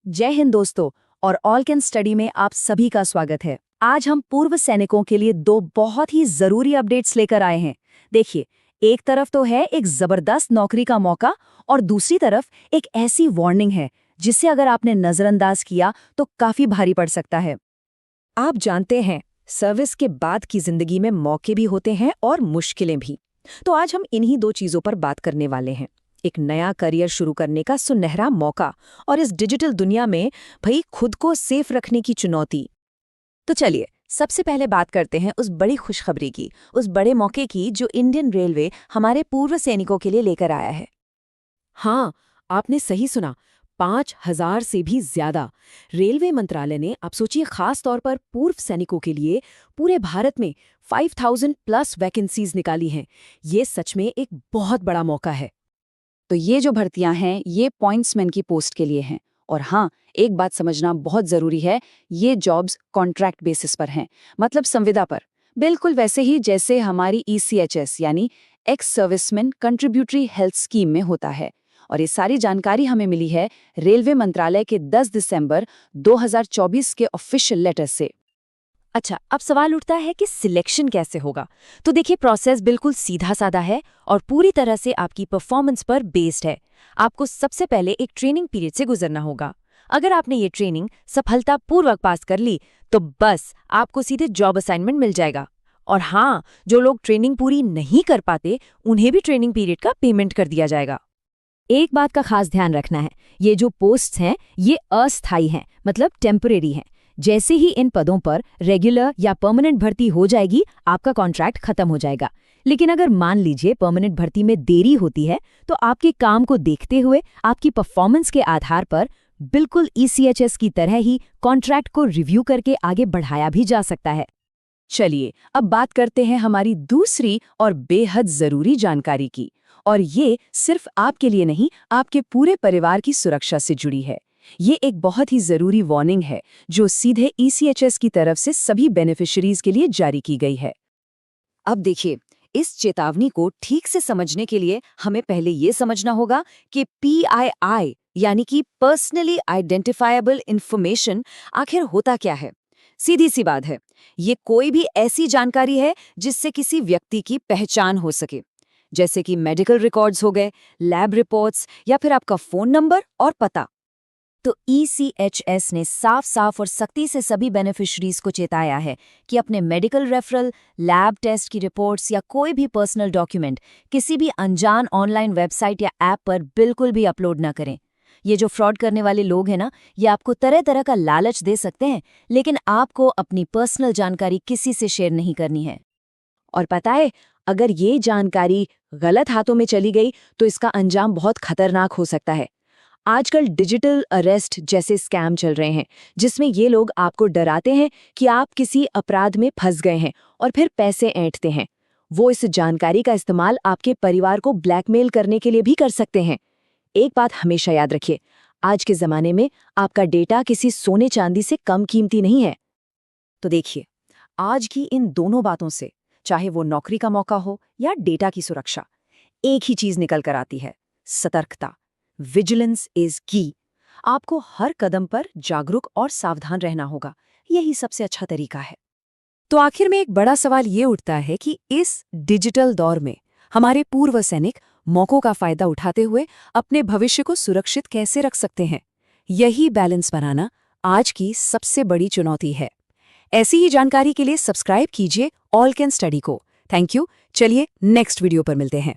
जय हिंद दोस्तों और ऑल कैन स्टडी में आप सभी का स्वागत है। आज हम पूर्व सैनिकों के लिए दो बहुत ही जरूरी अपडेट्स लेकर आए हैं। देखिए, एक तरफ तो है एक जबरदस्त नौकरी का मौका और दूसरी तरफ एक ऐसी वार्निंग है जिसे अगर आपने नजरअंदाज किया तो काफी भारी पड़ सकता है। आप जानते हैं, सर्विस के बाद की जिंदगी में मौके भी होते हैं और मुश्किलें भी। तो आज हम इन्हीं दो चीजों पर बात करने वाले हैं। एक नया करियर शुरू करने का सुनहरा मौका और इस डिजिटल दुनिया में भाई खुद को सेफ रखने की चुनौती। तो चलिए सबसे पहले बात करते हैं उस बड़ी खुशखबरी की, उस बड़े मौके की जो इंडियन रेलवे हमारे पूर्व सैनिकों के लिए लेकर आया है। हाँ, आपने सही सुना, 5,000 से भी ज्यादा। रेलवे मंत्रालय ने, आप सोचिए, खास तौर पर पूर्व सैनिकों के लिए पूरे भारत में 5,000+ वैकेंसीज निकाली हैं। ये सच में एक बहुत बड़ा मौका है। तो ये जो भर्तियां हैं ये पॉइंट्समैन की पोस्ट के लिए हैं। और हाँ, एक बात समझना बहुत जरूरी है, ये जॉब्स कॉन्ट्रैक्ट बेसिस पर हैं, मतलब संविदा पर, बिल्कुल वैसे ही जैसे हमारी ECHS यानी ex serviceman contributory health scheme में होता है। और ये सारी जानकारी हमें मिली है रेलवे मंत्रालय के 10 दिसंबर 2024 के ऑफिशियल लेटर से। अच्छा, अब सवाल उठता है कि सिलेक्शन कैसे होगा। तो देखिए, प्रोसेस बिल्कुल सीधा साधा है और पूरी तरह से आपकी परफॉर्मेंस पर बेस्ड है। आपको सबसे पहले एक ट्रेनिंग पीरियड से गुजरना होगा। अगर आपने ये ट्रेनिंग सफलतापूर्वक पास कर ली तो बस आपको सीधे जॉब असाइनमेंट मिल जाएगा। और हाँ, जो लोग ट्रेनिंग पूरी नहीं कर पाते उन्हें भी ट्रेनिंग पीरियड का पेमेंट कर दिया जाएगा। एक बात का खास ध्यान रखना है, ये जो पोस्ट्स हैं ये अस्थायी हैं, मतलब टेम्परेरी हैं। जैसे ही इन पदों पर रेगुलर या परमानेंट भर्ती हो जाएगी, आपका कॉन्ट्रैक्ट खत्म हो जाएगा। लेकिन अगर मान लीजिए परमानेंट भर्ती में देरी होती है तो आपके काम को देखते हुए आपकी परफॉर्मेंस के आधार पर बिल्कुल ECHS की तरह ही कॉन्ट्रैक्ट को रिव्यू करके आगे बढ़ाया भी जा सकता है। चलिए अब बात करते हैं हमारी दूसरी और बेहद जरूरी जानकारी की, और ये सिर्फ आपके लिए नहीं, आपके पूरे परिवार की सुरक्षा से जुड़ी है। ये एक बहुत ही जरूरी वार्निंग है जो सीधे ECHS की तरफ से सभी बेनिफिशरीज के लिए जारी की गई है। अब देखिए, इस चेतावनी को ठीक से समझने के लिए हमें पहले ये समझना होगा कि PII यानी कि पर्सनली आइडेंटिफाएबल इंफॉर्मेशन आखिर होता क्या है। सीधी सी बात है, ये कोई भी ऐसी जानकारी है जिससे किसी व्यक्ति की पहचान हो सके, जैसे कि मेडिकल रिकॉर्ड्स हो गए, लैब रिपोर्ट्स या फिर आपका फोन नंबर और पता। तो ECHS ने साफ साफ और सख्ती से सभी बेनिफिशरीज को चेताया है कि अपने मेडिकल रेफरल, लैब टेस्ट की रिपोर्ट्स या कोई भी पर्सनल डॉक्यूमेंट किसी भी अनजान ऑनलाइन वेबसाइट या ऐप पर बिल्कुल भी अपलोड ना करें। ये जो फ्रॉड करने वाले लोग हैं ना, ये आपको तरह तरह का लालच दे सकते हैं, लेकिन आपको अपनी पर्सनल जानकारी किसी से शेयर नहीं करनी है। और पता है, अगर ये जानकारी गलत हाथों में चली गई तो इसका अंजाम बहुत खतरनाक हो सकता है। आजकल डिजिटल अरेस्ट जैसे स्कैम चल रहे हैं जिसमें ये लोग आपको डराते हैं कि आप किसी अपराध में फंस गए हैं और फिर पैसे ऐंठते हैं। वो इस जानकारी का इस्तेमाल आपके परिवार को ब्लैकमेल करने के लिए भी कर सकते हैं। एक बात हमेशा याद रखिए, आज के जमाने में आपका डेटा किसी सोने चांदी से कम कीमती नहीं है। तो देखिए, आज की इन दोनों बातों से, चाहे वो नौकरी का मौका हो या डेटा की सुरक्षा, एक ही चीज निकल कर आती है, सतर्कता। विजिलेंस इज की। आपको हर कदम पर जागरूक और सावधान रहना होगा, यही सबसे अच्छा तरीका है। तो आखिर में एक बड़ा सवाल ये उठता है कि इस डिजिटल दौर में हमारे पूर्व सैनिक मौकों का फायदा उठाते हुए अपने भविष्य को सुरक्षित कैसे रख सकते हैं। यही बैलेंस बनाना आज की सबसे बड़ी चुनौती है। ऐसी ही जानकारी के लिए सब्सक्राइब कीजिए ऑल कैन स्टडी को। Thank you. चलिए नेक्स्ट वीडियो पर मिलते हैं।